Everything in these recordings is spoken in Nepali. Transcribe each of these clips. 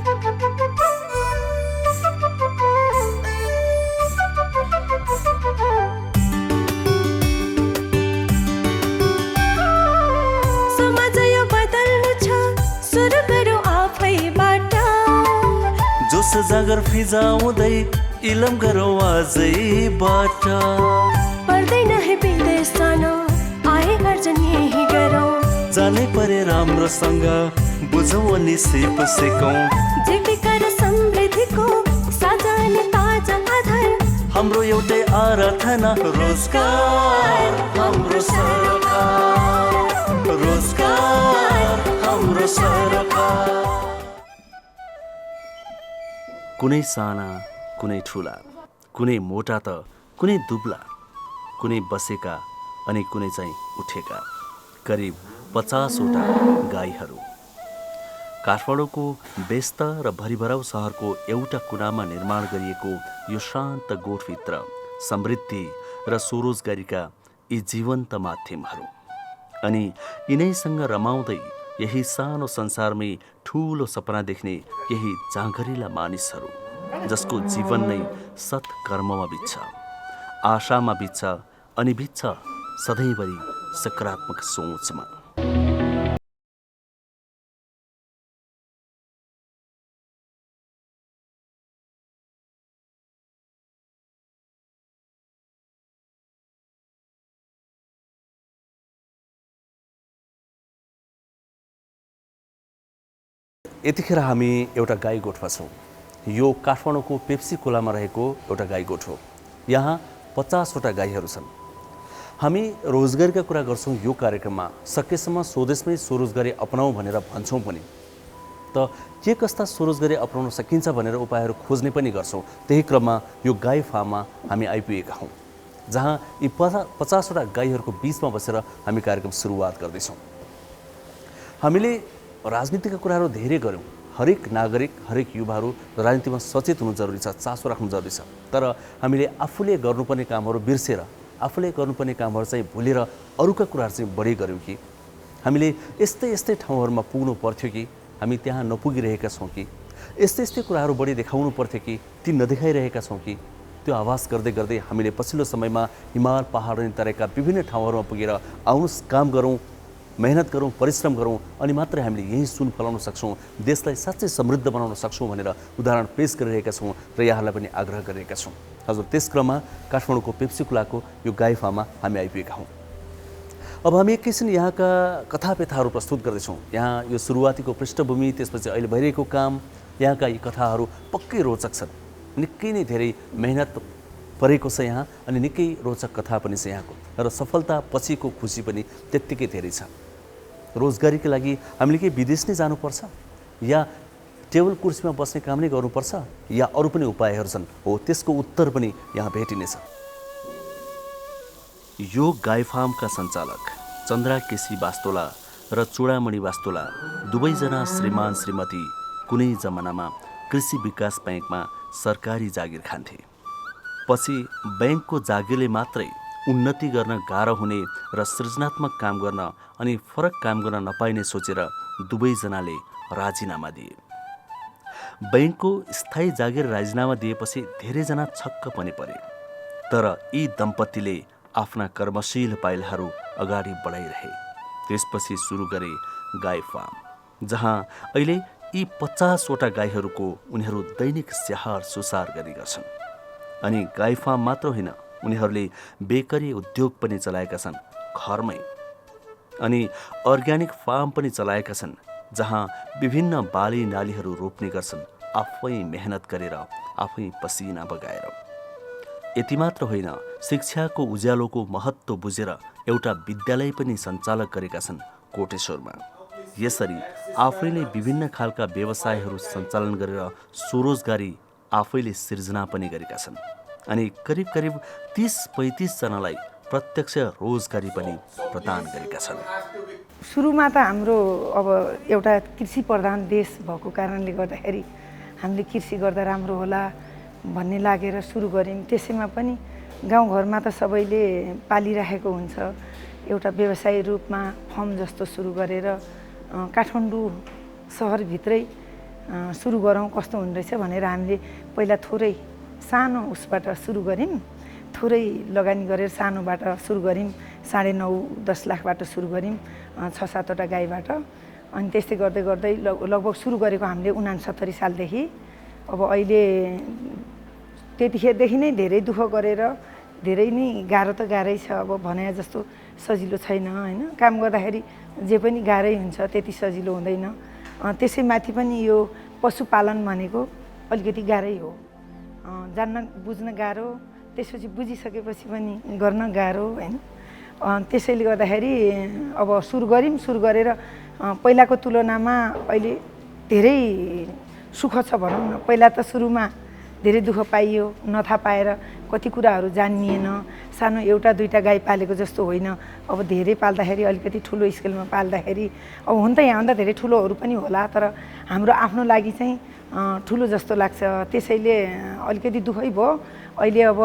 समाज यो बदल्नु छ, सुरु गरौँ आफैबाट। जोस जागर फिजाउँदै इलम गरौँ आजैबाट। पर्दैन है विदेश जानु, आए गर्जन यही गरौँ। जानै परे राम्रोसँग बुझौँ अनि सिप सिकौँ। जीविका र समृद्धिको साझा अनि ताजा आधार। हाम्रो एउटै आराधना रोजगार हाम्रो सरकार, रोजगार हाम्रो सरकार। कुनै साना कुनै ठुला, कुनै मोटा त कुनै दुब्ला, कुनै बसेका अनि कुनै चाहिँ उठेका, करिब 50वटा गाईहरू काठमाडौँको व्यस्त र भरिभराउ सहरको एउटा कुनामा निर्माण गरिएको यो शान्त गोठभित्र समृद्धि र स्वरोजगारीका यी जीवन्त माध्यमहरू अनि यिनैसँग रमाउँदै यही सानो संसारमै ठूलो सपना देख्ने यही जाँगरिला मानिसहरू जसको जीवन नै सत्कर्ममा बित्छ, आशामा बित्छ अनि बित्छ सधैँभरि सकारात्मक सोचमा। यतिखेर हामी एउटा गाई गोठमा छौँ। यो काठमाडौँको पेप्सी खोलामा रहेको एउटा गाई गोठ हो। यहाँ 50वटा गाईहरू छन्। हामी रोजगारीका कुरा गर्छौँ यो कार्यक्रममा, सकेसम्म स्वदेशमै स्वरोजगारी अपनाउँ भनेर भन्छौँ पनि। त के कस्ता स्वरोजगारी अपनाउन सकिन्छ भनेर उपायहरू खोज्ने पनि गर्छौँ। त्यही क्रममा यो गाई फार्ममा हामी आइपुगेका हौँ, जहाँ यी 50वटा गाईहरूको बिचमा बसेर हामी कार्यक्रम सुरुवात गर्दैछौँ। हामीले राजनीतिका कुराहरू धेरै गऱ्यौँ। हरेक नागरिक, हरेक युवाहरू राजनीतिमा सचेत हुनु जरुरी छ, चासो राख्नु जरुरी छ। तर हामीले आफूले गर्नुपर्ने कामहरू बिर्सेर, आफूले गर्नुपर्ने कामहरू चाहिँ भुलेर अरूका कुराहरू चाहिँ बढी गऱ्यौँ कि हामीले यस्तै यस्तै ठाउँहरूमा पुग्नु पर्थ्यो कि हामी त्यहाँ नपुगिरहेका छौँ कि यस्तै यस्तै कुराहरू बढी देखाउनु पर्थ्यो कि ती नदेखाइरहेका छौँ कि त्यो आवाज गर्दै गर्दै हामीले पछिल्लो समयमा हिमाल पहाड अनि तराईका विभिन्न ठाउँहरूमा पुगेर आउनुहोस् काम गरौँ, मेहनत गरौँ, परिश्रम गरौँ अनि मात्रै हामीले यही सुन फलाउन सक्छौँ, देशलाई साँच्चै समृद्ध बनाउन सक्छौँ भनेर उदाहरण पेश गरिरहेका छौँ र यहाँलाई पनि आग्रह गरिरहेका छौँ। हजुर, त्यस क्रममा काठमाडौँको पेप्सी खोलाको यो गाई फार्ममा हामी आइपुगेका हौँ। अब हामी एकैछिन यहाँका कथाव्यथाहरू प्रस्तुत गर्दैछौँ। यहाँ यो सुरुवातीको पृष्ठभूमि, त्यसपछि अहिले भइरहेको काम, यहाँका यी कथाहरू पक्कै रोचक छन्। निकै नै धेरै मेहनत परेको छ यहाँ अनि निकै रोचक कथा पनि छ यहाँको, र सफलता पछिको खुसी पनि त्यत्तिकै धेरै छ। रोजगारीका लागि हामीले के विदेश नै जानुपर्छ या टेबल कुर्सीमा बस्ने काम नै गर्नुपर्छ या अरू पनि उपायहरू छन्? हो, त्यसको उत्तर पनि यहाँ भेटिनेछ। यो गाई फार्मका सञ्चालक चन्द्रा केसी वास्तोला र चूडामणि वास्तोला दुवैजना श्रीमान श्रीमती कुनै जमानामा कृषि विकास ब्याङ्कमा सरकारी जागिर खान्थे। पछि ब्याङ्कको जागिरले मात्रै उन्नति गर्न गाह्रो हुने र सृजनात्मक काम गर्न अनि फरक काम गर्न नपाइने सोचेर दुवैजनाले राजीनामा दिए। ब्याङ्कको स्थायी जागिर राजीनामा दिएपछि धेरैजना छक्क पनि परे। तर यी दम्पतिले आफ्ना कर्मशील पाइलाहरू अगाडि बढाइरहे। त्यसपछि सुरु गरे गाई फार्म, जहाँ अहिले यी 50वटा गाईहरूको उनीहरू दैनिक स्याहार सुसार गरी गर्छन्। अनि गाई फार्म मात्र होइन, उनीहरूले बेकरी उद्योग पनि चलाएका छन् घरमै, अनि अर्ग्यानिक फार्म पनि चलाएका छन्, जहाँ विभिन्न बाली नालीहरू रोप्ने गर्छन् आफै मेहनत गरेर, आफै पसिना बगाएर। यति मात्र होइन, शिक्षाको उज्यालोको महत्त्व बुझेर एउटा विद्यालय पनि सञ्चालक गरेका छन् कोटेश्वरमा। यसरी आफैले विभिन्न खालका व्यवसायहरू सञ्चालन गरेर स्वरोजगारी आफैले सिर्जना पनि गरेका छन् अनि करिब करिब 30-35 जनालाई प्रत्यक्ष रोजगारी पनि प्रदान गरेका छन्। सुरुमा त हाम्रो अब एउटा कृषि प्रधान देश भएको कारणले गर्दाखेरि हामीले कृषि गर्दा राम्रो होला भन्ने लागेर सुरु गऱ्यौँ। त्यसैमा पनि गाउँघरमा त सबैले पालिराखेको हुन्छ। एउटा व्यवसायी रूपमा फर्म जस्तो सुरु गरेर काठमाडौँ सहरभित्रै सुरु गरौँ कस्तो हुँदो रहेछ भनेर हामीले पहिला थोरै सानो उसबाट सुरु गऱ्यौँ, थोरै लगानी गरेर सानोबाट सुरु गऱ्यौँ, 9.5-10 लाखबाट सुरु गऱ्यौँ 6-7वटा गाईबाट। अनि त्यस्तै गर्दै गर्दै लगभग सुरु गरेको हामीले 69 सालदेखि। अब अहिले त्यतिखेरदेखि नै धेरै दुःख गरेर धेरै नै गाह्रो त गाह्रै छ, अब भने जस्तो सजिलो छैन होइन। काम गर्दाखेरि जे पनि गाह्रै हुन्छ, त्यति सजिलो हुँदैन। त्यसैमाथि पनि यो पशुपालन भनेको अलिकति गाह्रै हो, जान्न बुझ्न गाह्रो, त्यसपछि बुझिसकेपछि पनि गर्न गाह्रो होइन। त्यसैले गर्दाखेरि अब सुरु गरेर पहिलाको तुलनामा अहिले धेरै सुख छ भनौँ न। पहिला त सुरुमा धेरै दुःख पाइयो, नथा पाएर कति कुराहरू जानिएन। सानो 1-2टा गाई पालेको जस्तो होइन, अब धेरै पाल्दाखेरि अलिकति ठुलो स्केलमा पाल्दाखेरि अब हुन त यहाँभन्दा धेरै ठुलोहरू पनि होला, तर हाम्रो आफ्नो लागि चाहिँ ठुलो जस्तो लाग्छ। त्यसैले अलिकति दुःखै भयो। अहिले अब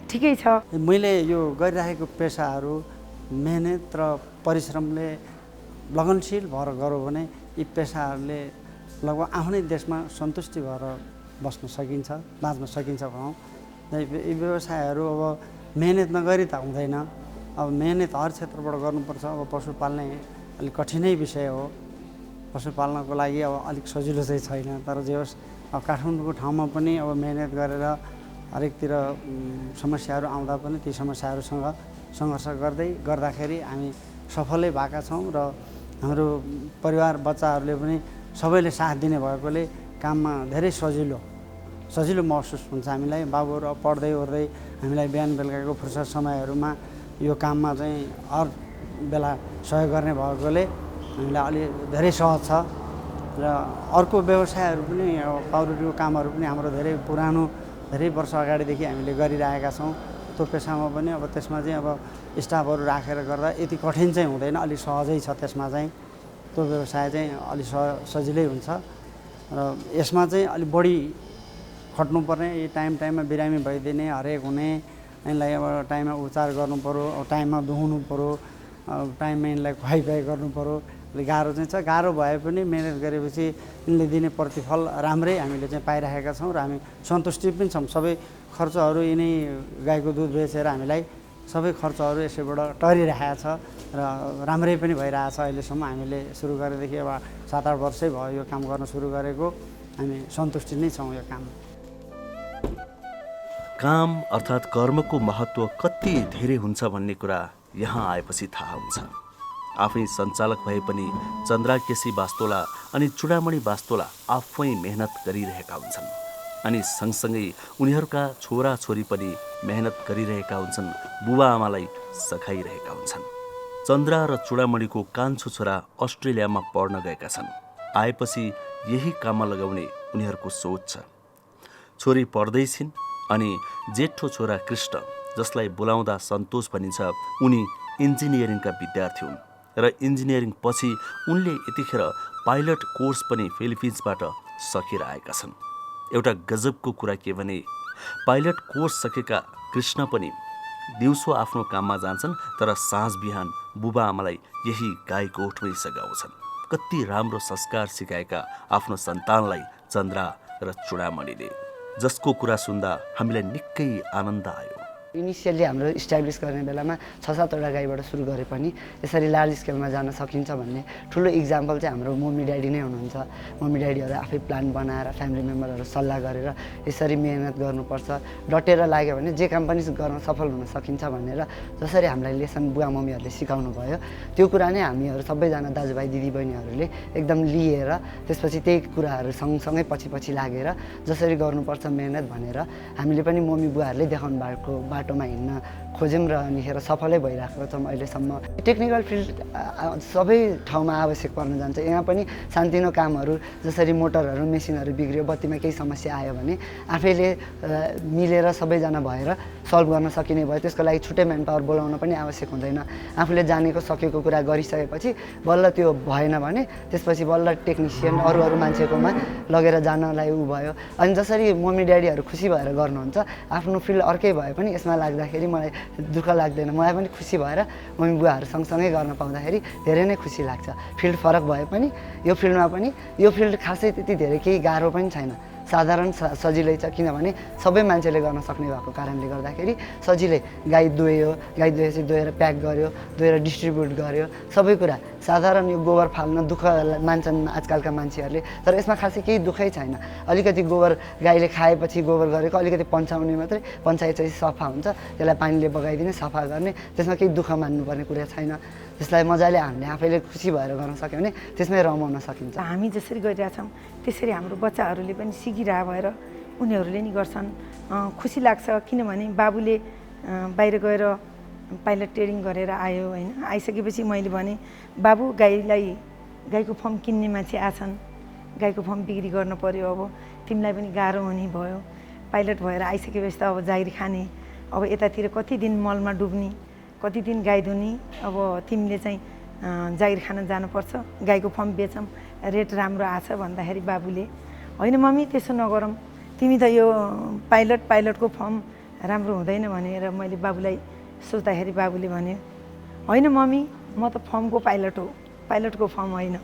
ठिकै छ। मैले यो गरिरहेको पेसाहरू मेहनत र परिश्रमले लगनशील भएर गऱ्यो भने यी पेसाहरूले लगभग आफ्नै देशमा सन्तुष्टि भएर बस्न सकिन्छ, बाँच्न सकिन्छ भनौँ। यी व्यवसायहरू अब मेहनत नगरी त हुँदैन। अब मेहनत हर क्षेत्रबाट गर्नुपर्छ। अब पशु पाल्ने अलिक कठिनै विषय हो। पशु पाल्नको लागि अब अलिक सजिलो चाहिँ छैन, तर जे होस् अब काठमाडौँको ठाउँमा पनि अब मेहनत गरेर हरेकतिर समस्याहरू आउँदा पनि ती समस्याहरूसँग सङ्घर्ष गर्दाखेरि हामी सफलै भएका छौँ र हाम्रो परिवार बच्चाहरूले पनि सबैले साथ दिने भएकोले काममा धेरै सजिलो महसुस हुन्छ हामीलाई। बाबुहरू पढ्दै ओर्दै हामीलाई बिहान बेलुकाको फुर्सद समयहरूमा यो काममा चाहिँ हर बेला सहयोग गर्ने भएकोले हामीलाई अलि धेरै सहज छ। र अर्को व्यवसायहरू पनि अब पाउरोटीको कामहरू पनि हाम्रो धेरै पुरानो, धेरै वर्ष अगाडिदेखि हामीले गरिरहेका छौँ। त्यो पेसामा पनि अब त्यसमा चाहिँ अब स्टाफहरू राखेर गर्दा यति कठिन चाहिँ हुँदैन, अलिक सहजै छ। त्यसमा चाहिँ त्यो व्यवसाय चाहिँ अलिक सजिलै हुन्छ र यसमा चाहिँ अलिक बढी खट्नुपर्ने, टाइममा बिरामी भइदिने, हरेक हुने, यिनलाई अब टाइममा उपचार गर्नु पऱ्यो, टाइममा दुहुनु पऱ्यो, टाइममा यिनलाई खुवाइ गर्नु पऱ्यो। अलिक गाह्रो चाहिँ छ। गाह्रो भए पनि मेहनत गरेपछि यिनले दिने प्रतिफल राम्रै हामीले चाहिँ पाइरहेका छौँ र हामी सन्तुष्टि पनि छौँ। सबै खर्चहरू यिनै गाईको दुध बेचेर हामीलाई सबै खर्चहरू यसैबाट टरिरहेको छ र राम्रै पनि भइरहेछ। अहिलेसम्म हामीले सुरु गरेदेखि अब 7-8 वर्षै भयो यो काम गर्न सुरु गरेको। हामी सन्तुष्टि नै छौँ यो काम अर्थात् कर्मको महत्त्व कति धेरै हुन्छ भन्ने कुरा यहाँ आएपछि थाहा हुन्छ। आफै सञ्चालक भए पनि चन्द्राकेशी वास्तोला अनि चुडामणि वास्तोला आफै मेहनत गरिरहेका हुन्छन् अनि सँगसँगै उनीहरूका छोराछोरी पनि मेहनत गरिरहेका हुन्छन्, बुबा आमालाई सघाइरहेका हुन्छन्। चन्द्रा र चुडामणिको कान्छो छोरा अस्ट्रेलियामा पढ्न गएका छन्। आएपछि यही काममा लगाउने उनीहरूको सोच छ। छोरी पढ्दै छिन् अनि जेठो छोरा कृष्ण, जसलाई बोलाउँदा सन्तोष भनिन्छ, उनी इन्जिनियरिङका विद्यार्थी हुन् र इन्जिनियरिङ पछि उनले यतिखेर पाइलट कोर्स पनि फिलिपिन्सबाट सकेर आएका छन्। एउटा गजबको कुरा के भने पाइलट कोर्स सकेका कृष्ण पनि दिउँसो आफ्नो काममा जान्छन्, तर साँझ बिहान बुबा आमालाई यही गाई गोठमै सघाउँछन्। कति राम्रो संस्कार सिकाएका आफ्नो सन्तानलाई चन्द्रा र चुडामणिले, जसको कुरा सुन्दा हामीलाई निकै आनन्द आयो। इनिसियली हाम्रो इस्टाब्लिस गर्ने बेलामा 6-7वटा गाईबाट सुरु गरे पनि यसरी लार्ज स्केलमा जान सकिन्छ भन्ने ठुलो इक्जाम्पल चाहिँ हाम्रो मम्मी ड्याडी नै हुनुहुन्छ। मम्मी ड्याडीहरू आफै प्लान बनाएर फ्यामिली मेम्बरहरू सल्लाह गरेर यसरी मेहनत गर्नुपर्छ, डटेर लाग्यो भने जे काम पनि गर्न सफल हुन सकिन्छ भनेर जसरी हामीलाई लेसन बुवा मम्मीहरूले सिकाउनु भयो, त्यो कुरा नै हामीहरू सबैजना दाजुभाइ दिदीबहिनीहरूले एकदम लिएर त्यसपछि त्यही कुराहरू सँगसँगै पछि लागेर जसरी गर्नुपर्छ मेहनत भनेर हामीले पनि मम्मी बुवाहरूले देखाउनु भएको बाटोमा हिँड्न खोज्यौँ र अनिखेर सफलै भइरहेको छौँ अहिलेसम्म। टेक्निकल फिल्ड सबै ठाउँमा आवश्यक पर्न जान्छ। यहाँ पनि सानोतिनो कामहरू जसरी मोटरहरू मेसिनहरू बिग्रियो, बत्तीमा केही समस्या आयो भने आफैले मिलेर सबैजना भएर सल्भ गर्न सकिने भयो। त्यसको लागि छुट्टै म्यान पावर बोलाउन पनि आवश्यक हुँदैन। आफूले जानेको सकेको कुरा गरिसकेपछि बल्ल त्यो भएन भने त्यसपछि बल्ल टेक्निसियन अरू मान्छेकोमा लगेर जानलाई ऊ भयो। अनि जसरी मम्मी ड्याडीहरू खुसी भएर गर्नुहुन्छ, आफ्नो फिल्ड अर्कै भए पनि यसमा त्यसमा लाग्दाखेरि मलाई दुःख लाग्दैन, मलाई पनि खुसी भएर मम्मी बुवाहरू सँगसँगै गर्न पाउँदाखेरि धेरै नै खुसी लाग्छ। फिल्ड फरक भए पनि यो फिल्डमा पनि यो फिल्ड खासै त्यति धेरै केही गाह्रो पनि छैन, साधारण सजिलै छ, किनभने सबै मान्छेले गर्न सक्ने भएको कारणले गर्दाखेरि सजिलै गाई दुहेपछि दुहेर प्याक गर्यो, दुहेर डिस्ट्रिब्युट गर्यो, सबै कुरा साधारण। यो गोबर फाल्न दुःख मान्छन् आजकलका मान्छेहरूले, तर यसमा खासै केही दुःखै छैन। अलिकति गोबर गाईले खाएपछि गोबर गरेको अलिकति पन्छाउने मात्रै, पन्छाएपछि सफा हुन्छ, त्यसलाई पानीले बगाइदिने, सफा गर्ने, त्यसमा केही दुःख मान्नुपर्ने कुरा छैन। त्यसलाई मजाले हामीले आफैले खुसी भएर गर्न सक्यो भने त्यसमै रमाउन सकिन्छ। हामी जसरी गरिरहेछौँ त्यसरी हाम्रो बच्चाहरूले पनि सिकिरह भएर उनीहरूले नि गर्छन्। खुसी लाग्छ, किनभने बाबुले बाहिर गएर पाइलट ट्रेनिङ गरेर आयो होइन। आइसकेपछि मैले भने बाबु गाईको फर्म किन्ने मान्छे आछन्, गाईको फर्म बिक्री गर्न पर्यो, अब तिमीलाई पनि गाह्रो हुने भयो, पाइलट भएर आइसकेपछि त अब जागिर खाने, अब यतातिर कति दिन मलमा डुब्ने, कति दिन गाई दुनी, अब तिमीले चाहिँ जागिर खान जानुपर्छ, गाईको फर्म बेचौँ, रेट राम्रो आछ भन्दाखेरि बाबुले होइन मम्मी त्यसो नगरौँ, तिमी त यो पाइलटको फर्म राम्रो हुँदैन भनेर मैले बाबुलाई सोच्दाखेरि बाबुले भन्यो होइन मम्मी म त फर्मको पाइलट हो, पाइलटको फर्म होइन,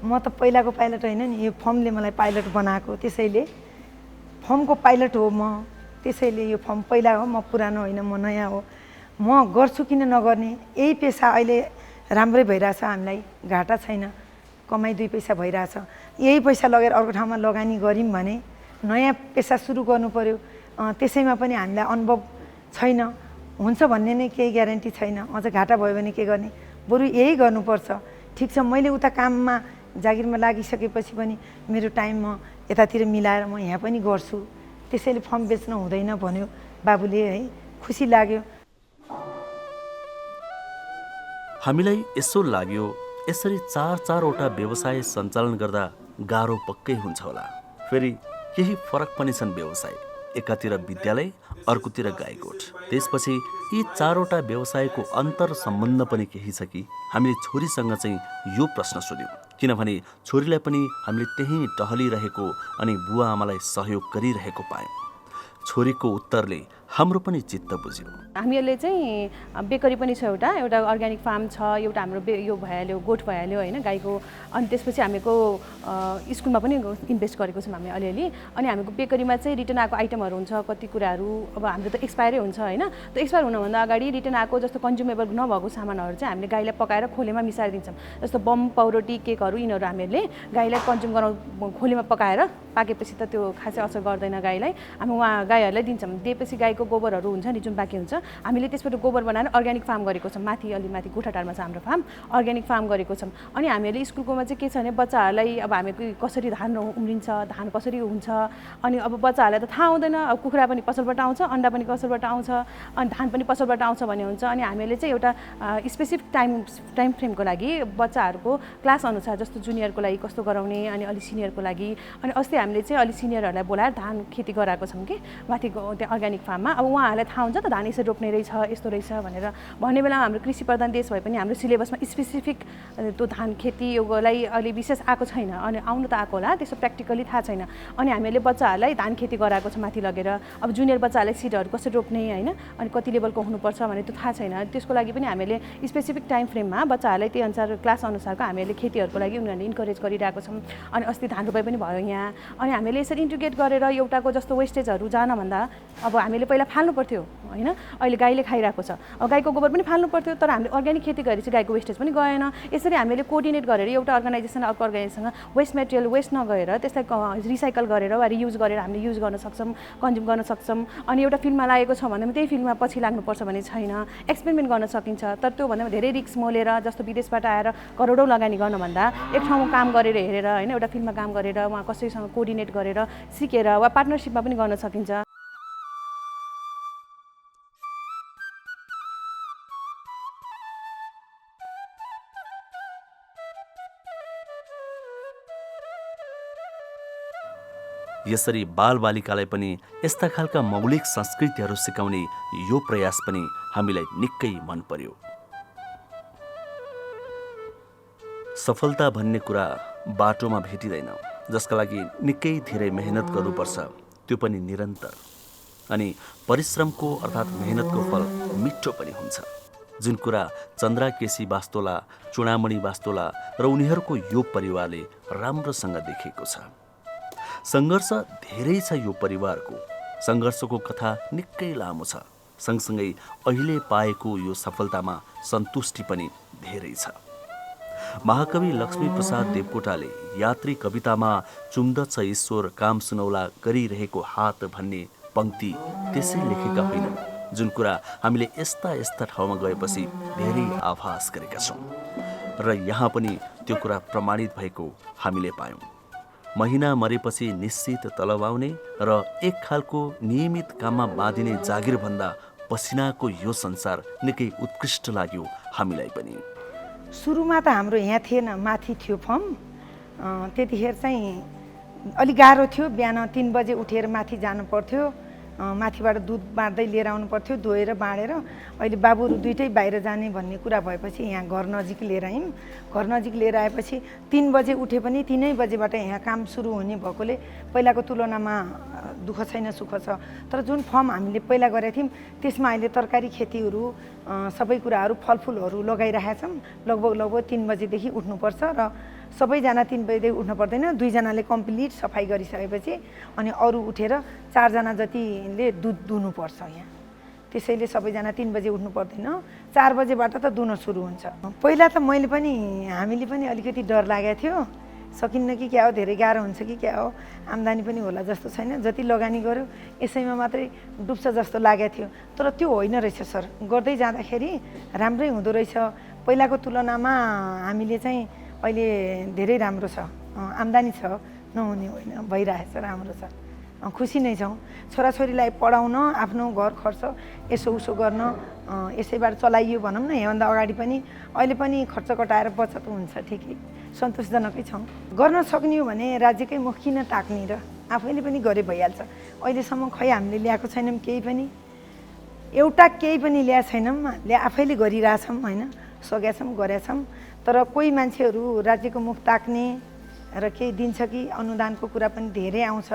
म त पहिलाको पाइलट होइन नि, यो फर्मले मलाई पाइलट बनाएको, त्यसैले फर्मको पाइलट हो म, त्यसैले यो फर्म पहिला हो, म पुरानो होइन, म नयाँ हो, म गर्छु किन नगर्ने, यही पेसा अहिले राम्रै भइरहेछ, हामीलाई घाटा छैन, कमाइ 2 पैसा भइरहेछ, यही पैसा लगेर अर्को ठाउँमा लगानी गऱ्यौँ भने नयाँ पेसा सुरु गर्नु पर्यो, त्यसैमा पनि हामीलाई अनुभव छैन, हुन्छ भन्ने नै केही ग्यारेन्टी छैन, अझ घाटा भयो भने के गर्ने, बरु यही गर्नुपर्छ। ठिक छ, मैले उता काममा जागिरमा लागिसकेपछि पनि मेरो टाइम म यतातिर मिलाएर म यहाँ पनि गर्छु, त्यसैले फर्म बेच्न हुँदैन भन्यो बाबुले है, खुसी लाग्यो। हामीलाई यसो लाग्यो यसरी 4-4वटा व्यवसाय सञ्चालन गर्दा गाह्रो पक्कै हुन्छ होला। फेरि केही फरक पनि छन् व्यवसाय, एकातिर विद्यालय, अर्कोतिर गाईगोठ। त्यसपछि यी 4वटा व्यवसायको अन्तर सम्बन्ध पनि केही छ कि? हामीले छोरीसँग चाहिँ यो प्रश्न सोध्यौँ, किनभने छोरीलाई पनि हामीले त्यहीँ टहलिरहेको अनि बुवा आमालाई सहयोग गरिरहेको पायौँ। छोरीको उत्तरले हाम्रो पनि चित्त बुझ्यो। हामीहरूले चाहिँ बेकरी पनि छ, एउटा अर्ग्यानिक फार्म छ, एउटा हाम्रो यो भइहाल्यो, गोठ भइहाल्यो होइन गाईको, अनि त्यसपछि हामीको स्कुलमा पनि इन्भेस्ट गरेको छौँ हामी अलिअलि। अनि हामीको बेकरीमा चाहिँ रिटर्न आएको आइटमहरू हुन्छ, कति कुराहरू अब हाम्रो त एक्सपायरै हुन्छ होइन, त एक्सपायर हुनुभन्दा अगाडि रिटर्न आएको जस्तो कन्ज्युमेबल नभएको सामानहरू चाहिँ हामीले गाईलाई पकाएर खोलेमा मिसाएर दिन्छौँ। जस्तो बम, पाउरोटी, केकहरू यिनीहरू हामीले गाईलाई कन्ज्युम गराउँ खोलेमा पकाएर पाकेपछि त त्यो खासै असर गर्दैन गाईलाई, हामी गाईहरूलाई दिन्छौँ। दिएपछि गाईको गोबरहरू हुन्छ नि जुन बाँकी हुन्छ, हामीले त्यसबाट गोबर बनाएर अर्ग्यानिक फार्म गरेको छौँ। अलि माथि गोठाटारमा छ हाम्रो फार्म, अर्ग्यानिक फार्म गरेको छौँ। अनि हामीहरूले स्कुलकोमा चाहिँ के छ भने बच्चाहरूलाई अब हामी कसरी धान उम्रिन्छ, धान कसरी हुन्छ, अनि अब बच्चाहरूलाई त थाहा हुँदैन, अब कुखुरा पनि पसलबाट आउँछ, अन्डा पनि पसलबाट आउँछ, अनि धान पनि पसलबाट आउँछ भन्ने हुन्छ। अनि हामीले चाहिँ एउटा स्पेसिफिक टाइम फ्रेमको लागि बच्चाहरूको क्लास अनुसार, जस्तो जुनियरको लागि कस्तो गराउने, अनि अलि सिनियरको लागि, अनि अस्ति हामीले चाहिँ अलि सिनियरहरूलाई बोलाएर धान खेती गराएको छौँ कि माथि त्यहाँ अर्ग्यानिक फार्ममा। अब उहाँहरूलाई थाहा हुन्छ त धान यसरी रोप्ने रहेछ, यस्तो रहेछ भनेर। भन्ने बेलामा हाम्रो कृषि प्रधान देश भए पनि हाम्रो सिलेबसमा स्पेसिफिक त्यो धान खेती योगलाई अहिले विशेष आएको छैन, अनि आउनु त आएको होला, त्यसो प्र्याक्टिकली थाहा छैन। अनि हामीले बच्चाहरूलाई धान खेती गराएको छ माथि लगेर। अब जुनियर बच्चाहरूलाई सिडहरू कसरी रोप्ने होइन, अनि कति लेभलको हुनुपर्छ भने त्यो थाहा छैन। त्यसको लागि पनि हामीले स्पेसिफिक टाइम फ्रेममा बच्चाहरूलाई त्यही अनुसार क्लास अनुसारको हामीले खेतीहरूको लागि उनीहरूले इन्करेज गरिरहेको छौँ। अनि अस्ति धान रोपाइ पनि भयो यहाँ, अनि हामीले यसरी इन्टिग्रेट गरेर एउटाको जस्तो वेस्टेजहरू जान भन्दा अब हामीले पहिला फाल्नु पर्थ्यो होइन, अहिले गाईले खाइरहेको छ, अब गाईको गोबर पनि फाल्नु पर्थ्यो, तर हामीले अर्ग्यानिक खेती गरेपछि गाईको वेस्टेज पनि गएन। यसरी हामीले कोअर्डिनेट गरेर एउटा अर्गनाइजेसन अर्को अर्गनाइजेसनसँग वेस्ट मेटेरियल वेस्ट नगएर त्यसलाई रिसाइकल गरेर वा रियुज गरेर हामीले युज गर्न सक्छौँ, कन्ज्युम गर्न सक्छौँ। अनि एउटा फिल्डमा लागेको छ भने त्यही फिल्डमा पछि लाग्नुपर्छ भन्ने छैन, एक्सपेरिमेन्ट गर्न सकिन्छ। तर त्यो भन्दा धेरै रिस्क मोलेर जस्तो विदेशबाट आएर करोडौँ लगानी गर्नुभन्दा एक ठाउँमा काम गरेर हेरेर होइन, एउटा फिल्डमा काम गरेर उहाँ कसैसँग कोअर्डिनेट गरेर सिकेर वा पार्टनरसिपमा पनि गर्न सकिन्छ। यसरी बालबालिकालाई पनि यस्ता खालका मौलिक संस्कृतिहरू सिकाउने यो प्रयास पनि हामीलाई निकै मन पर्यो। सफलता भन्ने कुरा बाटोमा भेटिँदैन, जसका लागि निकै धेरै मेहनत गर्नुपर्छ, त्यो पनि निरन्तर। अनि परिश्रमको अर्थात् मेहनतको फल मिठो पनि हुन्छ, जुन कुरा चन्द्रा केसी वास्तोला, चुडामणि वास्तोला र उनीहरूको यो परिवारले राम्रोसँग देखेको छ। सङ्घर्ष धेरै छ यो परिवारको, सङ्घर्षको कथा निकै लामो छ, सँगसँगै अहिले पाएको यो सफलतामा सन्तुष्टि पनि धेरै छ। महाकवि लक्ष्मीप्रसाद देवकोटाले यात्री कवितामा चुम्दछ ईश्वर काम सुनौला गरिरहेको हात भन्ने पंक्ति त्यसै लेखेका होइनन्, जुन कुरा हामीले यस्ता यस्ता ठाउँमा गएपछि धेरै आभास गरेका छौँ र यहाँ पनि त्यो कुरा प्रमाणित भएको हामीले पायौँ। महिना मरेपछि निश्चित तलब आउने र एक खालको नियमित काममा बाँधिने जागिरभन्दा पसिनाको यो संसार निकै उत्कृष्ट लाग्यो हामीलाई पनि। सुरुमा त हाम्रो यहाँ थिएन, माथि थियो फर्म। त्यतिखेर चाहिँ अलिक गाह्रो थियो, बिहान 3 बजे उठेर माथि जानु पर्थ्यो, माथिबाट दुध बाँड्दै लिएर आउनु पर्थ्यो, धोएर बाँडेर। अहिले बाबुहरू दुइटै बाहिर जाने भन्ने कुरा भएपछि यहाँ घर नजिक लिएर आयौँ। घर नजिक लिएर आएपछि 3 बजे उठे पनि 3 बजेबाट यहाँ काम सुरु हुने भएकोले पहिलाको तुलनामा दुःख छैन, सुख छ। तर जुन फर्म हामीले पहिला गरेका थियौँ त्यसमा अहिले तरकारी खेतीहरू सबै कुराहरू फलफुलहरू लगाइरहेका छौँ। लगभग 3 बजेदेखि उठ्नुपर्छ र सबैजना 3 बजेदेखि उठ्नु पर्दैन, 2 जनाले कम्प्लिट सफाइ गरिसकेपछि अनि अरू उठेर 4 जना जतिले दुध दुहुनुपर्छ यहाँ। त्यसैले सबैजना 3 बजे उठ्नु पर्दैन, 4 बजेबाट त दुहुन सुरु हुन्छ। पहिला त हामीले पनि अलिकति डर लागेको थियो, सकिन्न कि क्या हो, धेरै गाह्रो हुन्छ कि क्या हो, आम्दानी पनि होला जस्तो छैन, जति लगानी गर्यो यसैमा मात्रै डुब्छ जस्तो लागेको थियो। तर त्यो होइन रहेछ सर, गर्दै जाँदाखेरि राम्रै हुँदो रहेछ। पहिलाको तुलनामा हामीले चाहिँ अहिले धेरै राम्रो छ, आम्दानी छ, नहुने होइन, भइरहेछ, राम्रो छ, खुसी नै छौँ। छोराछोरीलाई पढाउन, आफ्नो घर खर्च यसो उसो गर्न यसैबाट चलाइयो भनौँ न। योभन्दा अगाडि पनि अहिले पनि खर्च कटाएर बचत हुन्छ, ठिकै सन्तोषजनकै छौँ। गर्न सक्ने हो भने राज्यकै मुख किन ताक्ने र आफैले पनि गरे भइहाल्छ। अहिलेसम्म खै हामीले ल्याएको छैनौँ, केही पनि ल्याएको छैनौँ, हामीले आफैले गरिरहेछौँ होइन, सकेका छौँ, गरेका छौँ। तर कोही मान्छेहरू राज्यको मुख ताक्ने र केही दिन्छ कि अनुदानको कुरा पनि धेरै आउँछ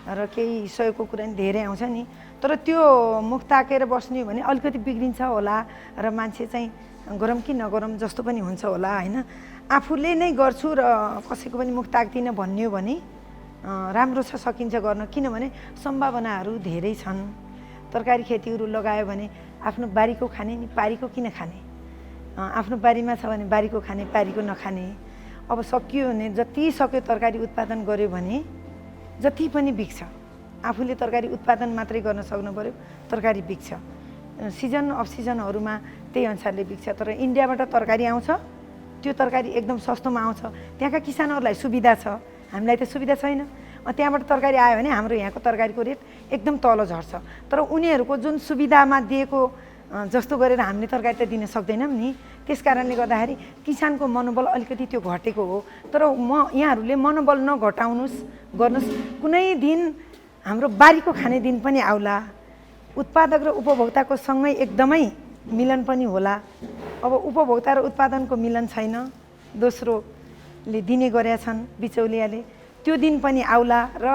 र केही सहयोगको कुरा पनि धेरै आउँछ नि। तर त्यो मुख ताकेर बस्ने हो भने अलिकति बिग्रिन्छ होला र मान्छे चाहिँ गरौँ कि नगरौँ जस्तो पनि हुन्छ होला होइन। आफूले नै गर्छु र कसैको पनि मुख ताक्दिनँ भन्ने हो भने राम्रो छ, सकिन्छ गर्न। किनभने सम्भावनाहरू धेरै छन्। तरकारी खेतीहरू लगायो भने आफ्नो बारीको खाने नि पारीको किन खाने, आफ्नो बारीमा छ भने बारीको खाने, पारीको नखाने। अब सकियो भने जति सक्यो तरकारी उत्पादन गर्यो भने जति पनि बिक्छ। आफूले तरकारी उत्पादन मात्रै गर्न सक्नु पर्यो, तरकारी बिक्छ। सिजन अफ सिजनहरूमा त्यही अनुसारले बिक्छ। तर इन्डियाबाट तरकारी आउँछ, त्यो तरकारी एकदम सस्तोमा आउँछ, त्यहाँका किसानहरूलाई सुविधा छ, हामीलाई त सुविधा छैन। त्यहाँबाट तरकारी आयो भने हाम्रो यहाँको तरकारीको रेट एकदम तल झर्छ। तर उनीहरूको जुन सुविधामा दिएको जस्तो गरेर हामीले तरकारी त दिन सक्दैनौँ नि। त्यस कारणले गर्दाखेरि किसानको मनोबल अलिकति त्यो घटेको हो। तर यहाँहरूले मनोबल नघटाउनुहोस्, गर्नुहोस्। कुनै दिन हाम्रो बारीको खाने दिन पनि आउला, उत्पादक र उपभोक्ताको सँगै एकदमै मिलन पनि होला। अब उपभोक्ता र उत्पादनको मिलन छैन, दोस्रोले दिने गरेका छन् बिचौलियाले, त्यो दिन पनि आउला र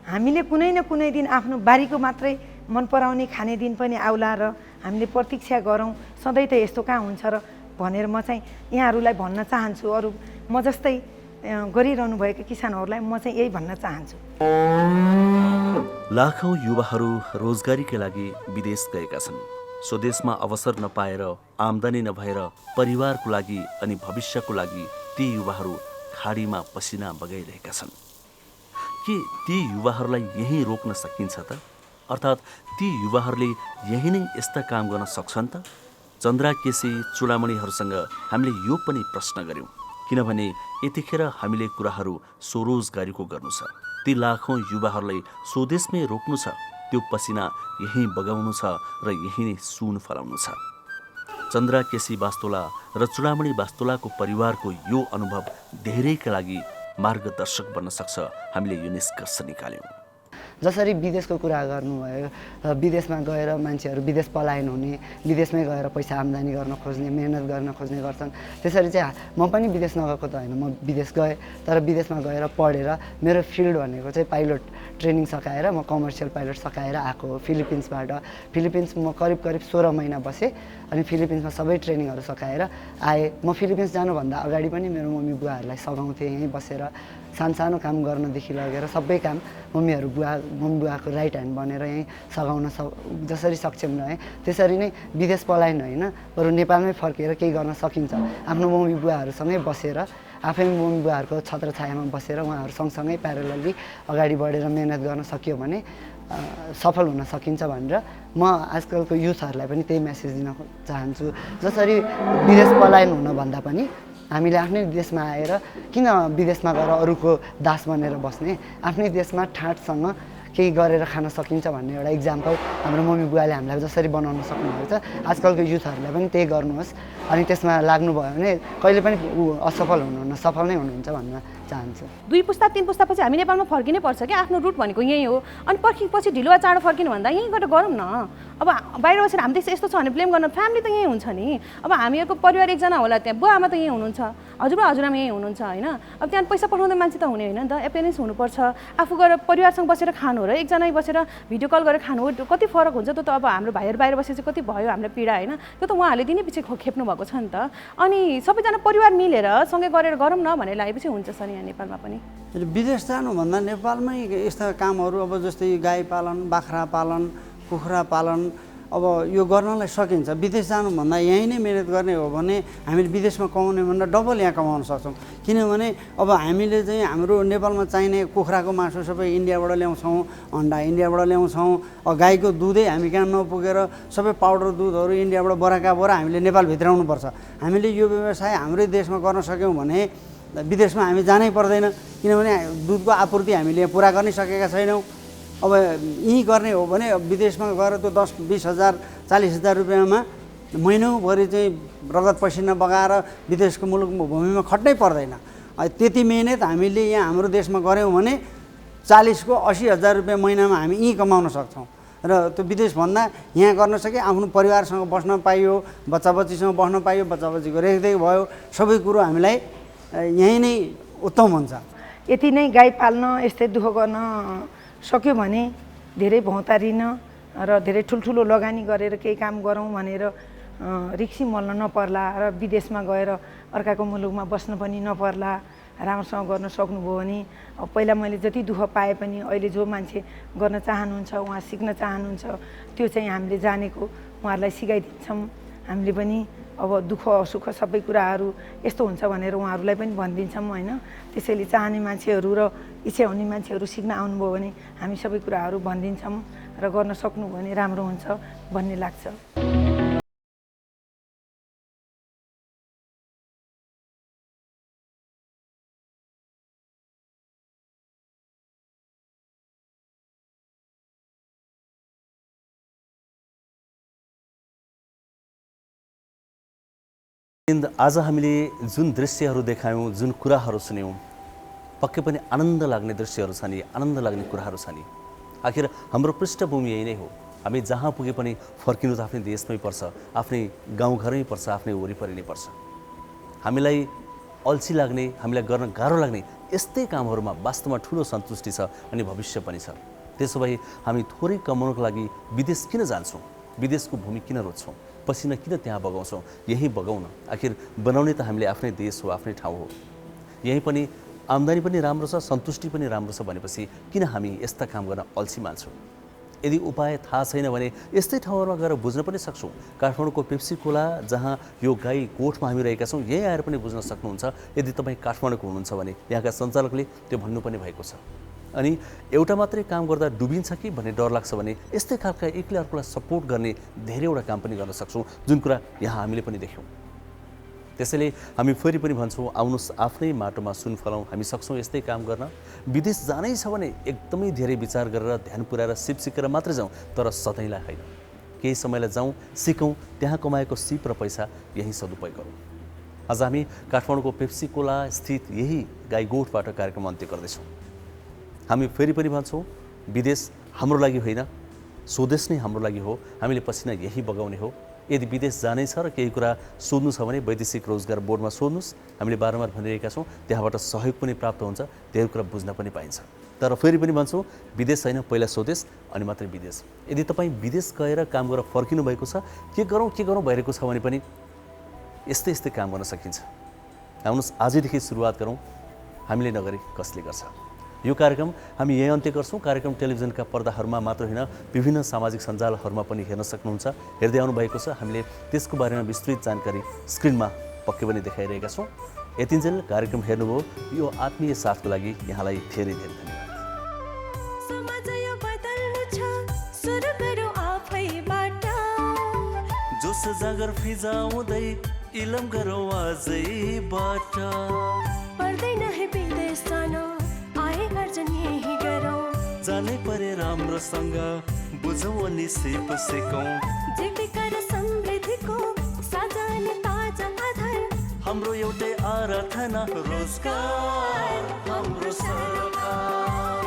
हामीले कुनै न कुनै दिन आफ्नो बारीको मात्रै मन पराउने खाने दिन पनि आउला र हामीले प्रतीक्षा गरौँ। सधैँ त यस्तो कहाँ हुन्छ र भनेर म चाहिँ यहाँहरूलाई भन्न चाहन्छु। अरू म जस्तै गरिरहनु भएको किसानहरूलाई म चाहिँ यही भन्न चाहन्छु। लाखौँ युवाहरू रोजगारीका लागि विदेश गएका छन्। स्वदेशमा अवसर नपाएर, आम्दानी नभएर परिवारको लागि अनि भविष्यको लागि ती युवाहरू खाडीमा पसिना बगाइरहेका छन्। के ती युवाहरूलाई यहीँ रोक्न सकिन्छ त? अर्थात् ती युवाहरूले यही नै यस्ता काम गर्न सक्छन् त? चन्द्रा केसी चुडामणिहरूसँग हामीले यो पनि प्रश्न गऱ्यौँ, किनभने यतिखेर हामीले कुराहरू स्वरोजगारीको गर्नु छ। ती लाखौँ युवाहरूलाई स्वदेशमै रोक्नु छ, त्यो पसिना यहीँ बगाउनु छ र यही नै सुन फलाउनु छ। चन्द्रा केसी वास्तोला र चुडामणि वास्तोलाको परिवारको यो अनुभव धेरैका लागि मार्गदर्शक बन्न सक्छ। हामीले यो निष्कर्ष निकाल्यौँ। जसरी विदेशको कुरा गर्नुभयो, विदेशमा गएर मान्छेहरू विदेश पलायन हुने, विदेशमै गएर पैसा आम्दानी गर्न खोज्ने, मेहनत गर्न खोज्ने गर्छन्, त्यसरी चाहिँ म पनि विदेश नगएको त होइन, म विदेश गएँ, तर विदेशमा गएर पढेर मेरो फिल्ड भनेको चाहिँ पाइलट ट्रेनिङ सकाएर म कमर्सियल पाइलट सकाएर आएको हो फिलिपिन्सबाट। फिलिपिन्स म करिब 16 महिना बसेँ अनि फिलिपिन्समा सबै ट्रेनिङहरू सकाएर आएँ। म फिलिपिन्स जानुभन्दा अगाडि पनि मेरो मम्मी बुवाहरूलाई सघाउँथेँ, यहीँ बसेर सानो काम गर्नदेखि लगेर सबै काम मम्मी बुवाको राइट ह्यान्ड बनेर यहीँ सघाउन जसरी सक्षम रहेँ त्यसरी नै विदेश पलायन होइन, बरु नेपालमै फर्केर केही गर्न सकिन्छ। आफ्नो मम्मी बुवाहरूसँगै बसेर आफै मम्मी बुवाहरूको छत्रछायामा बसेर उहाँहरू सँगसँगै प्यारलली अगाडि बढेर मेहनत गर्न सकियो भने सफल हुन सकिन्छ भनेर म आजकलको युथहरूलाई पनि त्यही मेसेज दिन चाहन्छु। जसरी विदेश पलायन हुनभन्दा पनि हामीले आफ्नै देशमा आएर किन विदेशमा गएर अरूको दास बनेर बस्ने, आफ्नै देशमा ठाँटसँग केही गरेर खान सकिन्छ भन्ने एउटा इक्जाम्पल हाम्रो मम्मी बुवाले हामीलाई जसरी बनाउन सक्नुभएको छ, आजकलको युथहरूलाई पनि त्यही गर्नुहोस् अनि त्यसमा लाग्नुभयो भने कहिले पनि असफल हुनुहुन्न, सफल नै हुनुहुन्छ भन्न चाहन्छु। 2 पुस्ता 3 पुस्तापछि हामी नेपालमा फर्किनै पर्छ क्या, आफ्नो रुट भनेको यही हो। अनि पछि ढिलो वा चाँडो फर्किनु भन्दा यहीँ गएर गरौँ न। अब बाहिर बसेर हामी देश यस्तो छ भने ब्लेम गर्न, फ्यामिली त यहीँ हुन्छ नि। अब हामीहरूको परिवार एकजना होला, त्यहाँ बुवा आमा त यहीँ हुनुहुन्छ, हजुरबा हजुरआमा यहीँ हुनुहुन्छ होइन। अब त्यहाँ पैसा पठाउँदा मान्छे त हुने होइन नि त, एपेरेन्स हुनुपर्छ। आफू गएर परिवारसँग बसेर खानु र एकजना बसेर भिडियो कल गरेर खानु कति फरक हुन्छ त्यो त। अब हाम्रो भाइहरू बाहिर बसेपछि कति भयो हामीलाई पीडा होइन, त्यो त उहाँहरूले दिनै पछि खेप्नु भएको छ नि त। अनि सबैजना परिवार मिलेर सँगै गरेर गरौँ न भनेर लागेपछि हुन्छ सर यहाँ नेपालमा पनि। विदेश जानुभन्दा नेपालमै यस्ता कामहरू अब जस्तै गाई पालन, बाख्रा पालन, कुखुरा पालन अब यो गर्नलाई सकिन्छ। विदेश जानुभन्दा यहीँ नै मिहिनेत गर्ने हो भने हामीले विदेशमा कमाउने भन्दा डबल यहाँ कमाउन सक्छौँ। किनभने अब हामीले चाहिँ हाम्रो नेपालमा चाहिने कुखुराको मासु सबै इन्डियाबाट ल्याउँछौँ, अन्डा इन्डियाबाट ल्याउँछौँ, गाईको दुधै हामी कहाँ नपुगेर सबै पाउडर दुधहरू इन्डियाबाट बोराका बोरा हामीले नेपाल भित्राउनुपर्छ। हामीले यो व्यवसाय हाम्रै देशमा गर्न सक्यौँ भने विदेशमा हामी जानै पर्दैन, किनभने दुधको आपूर्ति हामीले यहाँ पुरा गर्नै सकेका छैनौँ। अब यहीँ गर्ने हो भने विदेशमा गएर त्यो 10-20 हजार 40 हजार रुपियाँमा महिनौभरि चाहिँ रगत पसिना बगाएर विदेशको मुलुक भूमिमा खट्नै पर्दैन। त्यति मेहनत हामीले यहाँ हाम्रो देशमा गऱ्यौँ भने 40 को 80 हजार रुपियाँ महिनामा हामी यहीँ कमाउन सक्छौँ। र त्यो विदेशभन्दा यहाँ गर्न सके आफ्नो परिवारसँग बस्न पाइयो, बच्चा बच्चीसँग बस्न पाइयो, बच्चा बच्चीको रेखदेख भयो, सबै कुरो हामीलाई यहीँ नै उत्तम हुन्छ। यति नै गाई पाल्न, यस्तै दुःख गर्न सक्यो भने धेरै भौतारिन र धेरै ठुल्ठुलो लगानी गरेर केही काम गरौँ भनेर रिक्सी मल्न नपर्ला र विदेशमा गएर अर्काको मुलुकमा बस्न पनि नपर्ला। राम्रोसँग गर्न सक्नुभयो भने पहिला मैले जति दुःख पाए पनि अहिले जो मान्छे गर्न चाहनुहुन्छ, उहाँ सिक्न चाहनुहुन्छ, त्यो चाहिँ हामीले जानेको उहाँहरूलाई सिकाइदिन्छौँ। हामीले पनि अब दुःख सुख सबै कुराहरू यस्तो हुन्छ भनेर उहाँहरूलाई पनि भनिदिन्छौँ होइन। त्यसैले चाहने मान्छेहरू र इच्छा हुने मान्छेहरू सिक्न आउनुभयो भने हामी सबै कुराहरू भनिदिन्छौँ र गर्न सक्नुभयो भने राम्रो हुन्छ भन्ने लाग्छ। आज हामीले जुन दृश्यहरू देखायौँ, जुन कुराहरू सुन्यौँ, पक्कै पनि आनन्द लाग्ने दृश्यहरू छ नि, आनन्द लाग्ने कुराहरू छ नि। आखिर हाम्रो पृष्ठभूमि यही नै हो। हामी जहाँ पुगे पनि फर्किनु त आफ्नै देशमै पर्छ, आफ्नै गाउँघरमै पर्छ, आफ्नै वरिपरि नै पर्छ। हामीलाई अल्छी लाग्ने, हामीलाई गर्न गाह्रो लाग्ने यस्तै कामहरूमा वास्तवमा ठुलो सन्तुष्टि छ अनि भविष्य पनि छ। त्यसो भए हामी थोरै कमाउनको लागि विदेश किन जान्छौँ? विदेशको भूमि किन रोज्छौँ? पसिना किन त्यहाँ बगाउँछौँ? यहीँ बगाउन। आखिर बनाउने त हामीले आफ्नै देश हो, आफ्नै ठाउँ हो। यहीँ पनि आम्दानी पनि राम्रो छ, सन्तुष्टि पनि राम्रो छ भनेपछि किन हामी यस्ता काम गर्न अल्छी मान्छौँ? यदि उपाय थाहा छैन भने यस्तै ठाउँहरूमा गएर बुझ्न पनि सक्छौँ। काठमाडौँको पेप्सी खोला जहाँ यो गाई गोठमा हामी रहेका छौँ, यहीँ आएर पनि बुझ्न सक्नुहुन्छ। यदि तपाईँ काठमाडौँको हुनुहुन्छ भने यहाँका सञ्चालकले त्यो भन्नु पनि भएको छ। अनि एउटा मात्रै काम गर्दा डुबिन्छ कि भन्ने डर लाग्छ भने यस्तै खालका एकले अर्कोलाई सपोर्ट गर्ने धेरैवटा काम पनि गर्न सक्छौँ, जुन कुरा यहाँ हामीले पनि देख्यौँ। त्यसैले हामी फेरि पनि भन्छौँ, आउनुहोस् आफ्नै माटोमा सुन फलाउँ। हामी सक्छौँ यस्तै काम गर्न। विदेश जानै छ भने एकदमै धेरै विचार गरेर ध्यान पुर्याएर सिकेर मात्रै जाउँ, तर सधैँलाई होइन। केही समयलाई जाउँ, सिकौँ, त्यहाँ कमाएको सिप र पैसा यहीँ सदुपयोग गरौँ। आज हामी काठमाडौँको पेप्सी कोला स्थित यही गाई गोठबाट कार्यक्रम अन्त्य गर्दैछौँ। हामी फेरि पनि भन्छौँ, विदेश हाम्रो लागि होइन, स्वदेश नै हाम्रो लागि हो। हामीले पसिना यही बगाउने हो। यदि विदेश जानै छ र केही कुरा सोध्नु छ भने वैदेशिक रोजगार बोर्डमा सोध्नुहोस्। हामीले बारम्बार भनिरहेका छौँ, त्यहाँबाट सहयोग पनि प्राप्त हुन्छ, धेरै कुरा बुझ्न पनि पाइन्छ। तर फेरि पनि भन्छौँ, विदेश होइन, पहिला स्वदेश अनि मात्रै विदेश। यदि तपाईँ विदेश गएर काम गरेर फर्किनु भएको छ, के गरौँ भइरहेको छ भने पनि यस्तै यस्तै काम गर्न सकिन्छ। आउनुहोस् आजैदेखि सुरुवात गरौँ, हामीले नगरी कसले गर्छ। यो कार्यक्रम हामी यही अन्त्य गर्छौँ। कार्यक्रम टेलिभिजनका पर्दाहरूमा मात्र होइन, विभिन्न सामाजिक सञ्जालहरूमा पनि हेर्न सक्नुहुन्छ। हेर्दै आउनुभएको छ, हामीले त्यसको बारेमा विस्तृत जानकारी स्क्रिनमा पक्कै पनि देखाइरहेका छौँ। यतिन्जेल कार्यक्रम हेर्नुभयो, यो आत्मीय साथको लागि यहाँलाई धेरै धेरै धन्यवाद। समाज यो बदल्नु छ, सुरु गरौँ आफैबाट। जोस जागर फिजाउँदै इलम गरौँ आजैबाट। पर्दैन है विदेश जानु, आए गर्जन यही गरौँ। जानै परे राम्रोसँग बुझौँ अनि सिप सिकौँ। जीविका र समृद्धिको साझा अनि ताजा आधार। हाम्रो एउटै आराधना, रोजगार हाम्रो सरकार,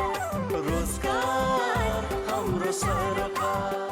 रोजगार हाम्रो सरकार।